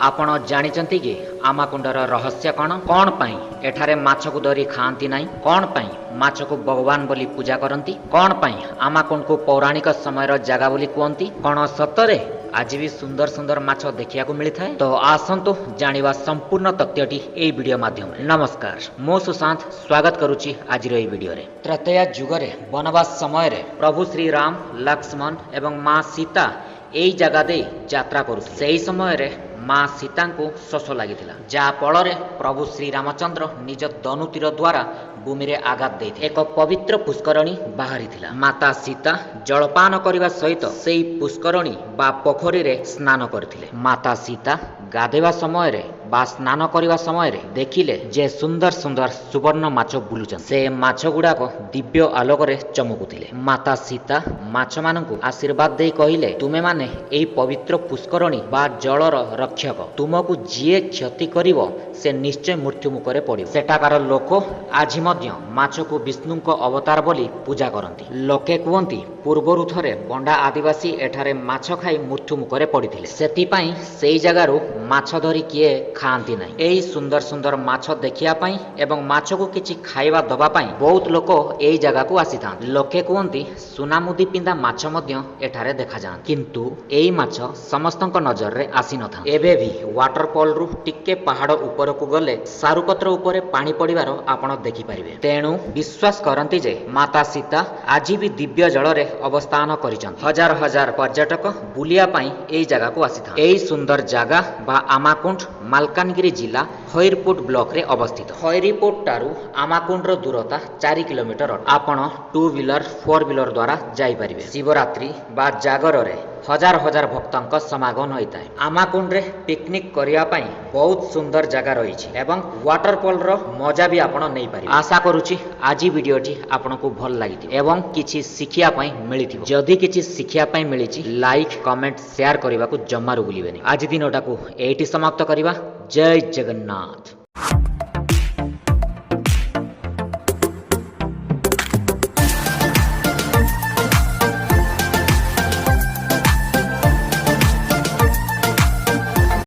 ଆପଣ ଜାଣିଛନ୍ତି କି ଆମାକୁଣ୍ଡର ରହସ୍ୟ କ'ଣ? କ'ଣ ପାଇଁ ଏଠାରେ ମାଛକୁ ଧରି ଖାଆନ୍ତି ନାହିଁ? କ'ଣ ପାଇଁ ମାଛକୁ ଭଗବାନ ବୋଲି ପୂଜା କରନ୍ତି? କ'ଣ ପାଇଁ ଆମାକୁଣ୍ଡକୁ ପୌରାଣିକ ସମୟର ଜାଗା ବୋଲି କୁହନ୍ତି? କ'ଣ ସତରେ ଆଜି ବି ସୁନ୍ଦର ସୁନ୍ଦର ମାଛ ଦେଖିବାକୁ ମିଳିଥାଏ? ତ ଆସନ୍ତୁ ଜାଣିବା ସମ୍ପୂର୍ଣ୍ଣ ତଥ୍ୟଟି ଏହି ଭିଡ଼ିଓ ମାଧ୍ୟମରେ। ନମସ୍କାର, ମୁଁ ସୁଶାନ୍ତ ସ୍ୱାଗତ କରୁଛି ଆଜିର ଏହି ଭିଡ଼ିଓରେ। ତ୍ରେତୟା ଯୁଗରେ ବନବାସ ସମୟରେ ପ୍ରଭୁ ଶ୍ରୀରାମ, ଲକ୍ଷ୍ମଣ ଏବଂ ମା ସୀତା ଏହି ଜାଗା ଦେଇ ଯାତ୍ରା କରୁଥିଲେ। ସେହି ସମୟରେ ମା ସୀତାଙ୍କୁ ଶୋଷ ଲାଗିଥିଲା, ଯାହା ଫଳରେ ପ୍ରଭୁ ଶ୍ରୀରାମଚନ୍ଦ୍ର ନିଜ ଧନୁତୀର ଦ୍ୱାରା ଭୂମିରେ ଆଘାତ ଦେଇଥିଲେ। ଏକ ପବିତ୍ର ପୁଷ୍କରଣୀ ବାହାରିଥିଲା। ମାତା ସୀତା ଜଳପାନ କରିବା ସହିତ ସେହି ପୁଷ୍କରଣୀ ବା ପୋଖରୀରେ ସ୍ନାନ କରିଥିଲେ। ମାତା ସୀତା ଗାଧେଇବା ସମୟରେ ବା ସ୍ନାନ କରିବା ସମୟରେ ଦେଖିଲେ ଯେ ସୁନ୍ଦର ସୁନ୍ଦର ସୁବର୍ଣ୍ଣ ମାଛ ବୁଲୁଛନ୍ତି। ସେ ମାଛ ଗୁଡ଼ାକ ଦିବ୍ୟ ଆଲୋକରେ ଚମକୁଥିଲେ। ମାତା ସୀତା ମାଛମାନଙ୍କୁ ଆଶୀର୍ବାଦ ଦେଇ କହିଲେ, ତୁମେମାନେ ଏହି ପବିତ୍ର ପୁଷ୍କରଣୀ ବା ଜଳର ରକ୍ଷକ। ତୁମକୁ ଯିଏ କ୍ଷତି କରିବ ସେ ନିଶ୍ଚୟ ମୃତ୍ୟୁ ମୁଖରେ ପଡ଼ିବ। ସେଠାକାର ଲୋକ ଆଜି ମଧ୍ୟ ମାଛକୁ ବିଷ୍ଣୁଙ୍କ ଅବତାର ବୋଲି ପୂଜା କରନ୍ତି। ଲୋକେ କୁହନ୍ତି, ପୂର୍ବରୁ ଥରେ ବଣ୍ଡା ଆଦିବାସୀ ଏଠାରେ ମାଛ ଖାଇ ମୃତ୍ୟୁ ମୁଖରେ ପଡ଼ିଥିଲେ। ସେଥିପାଇଁ ସେହି ଜାଗାରୁ ମାଛ ଧରି କିଏ ଖାଆନ୍ତି ନାହିଁ। ଏହି ସୁନ୍ଦର ସୁନ୍ଦର ମାଛ ଦେଖିବା ପାଇଁ ଏବଂ ମାଛକୁ କିଛି ଖାଇବା ଦେବା ପାଇଁ ବହୁତ ଲୋକ ଏହି ଜାଗାକୁ ଆସିଥାନ୍ତି। ଲୋକେ କୁହନ୍ତି ସୁନାମୁଦି ପିନ୍ଧା ମାଛ ମଧ୍ୟ ଏଠାରେ ଦେଖାଯାଆନ୍ତି, କିନ୍ତୁ ଏହି ମାଛ ସମସ୍ତଙ୍କ ନଜରରେ ଆସିନଥାନ୍ତି। ଏବେ ବି ୱାଟରଫଲରୁ ଟିକେ ପାହାଡ଼ ଉପରକୁ ଗଲେ ସାରୁପତ୍ର ଉପରେ ପାଣି ପଡ଼ିବାର ଆପଣ ଦେଖିପାରିବେ। ତେଣୁ ବିଶ୍ୱାସ କରନ୍ତି ଯେ ମାତା ସୀତା ଆଜି ବି ଦିବ୍ୟ ଜଳରେ ଅବସ୍ଥାନ କରିଛନ୍ତି। ହଜାର ହଜାର ପର୍ଯ୍ୟଟକ ବୁଲିବା ପାଇଁ ଏହି ଜାଗାକୁ ଆସିଥାନ୍ତି। ଏହି ସୁନ୍ଦର ଜାଗା ବା ଆମାକୁଣ୍ଡ ମାଲକାନଗିରି ଜିଲ୍ଲା ଖଇରପୁଟ ବ୍ଲକରେ ଅବସ୍ଥିତ। ଖଇରପୁଟ ଠାରୁ ଆମାକୁଣ୍ଡର ଦୂରତା 4 କିଲୋମିଟର ଅଟେ। ଆପଣ 2 ହ୍ୱିଲର 4 ହ୍ୱିଲର ଦ୍ୱାରା ଯାଇପାରିବେ। ଶିବରାତ୍ରି ବା ଜାଗରରେ ହଜାର ହଜାର ଭକ୍ତଙ୍କ ସମାଗମ ହୋଇଥାଏ। ଆମାକୁଣ୍ଡରେ ପିକନିକ୍ କରିବା ପାଇଁ ବହୁତ ସୁନ୍ଦର ଜାଗା ରହିଛି ଏବଂ ୱାଟରଫଲର ମଜା ବି ଆପଣ ନେଇପାରିବେ। ଆଶା କରୁଛି ଆଜି ଭିଡ଼ିଓଟି ଆପଣଙ୍କୁ ଭଲ ଲାଗିଥିବ ଏବଂ କିଛି ଶିଖିବା ପାଇଁ ମିଳିଥିବ। ଯଦି କିଛି ଶିଖିବା ପାଇଁ ମିଳିଛି, ଲାଇକ୍, କମେଣ୍ଟ, ସେୟାର କରିବାକୁ ଜମାରୁ ଭୁଲିବେନି। ଆଜି ଦିନଟାକୁ ଏଇଠି ସମାପ୍ତ କରିବା। ଜୟ ଜଗନ୍ନାଥ।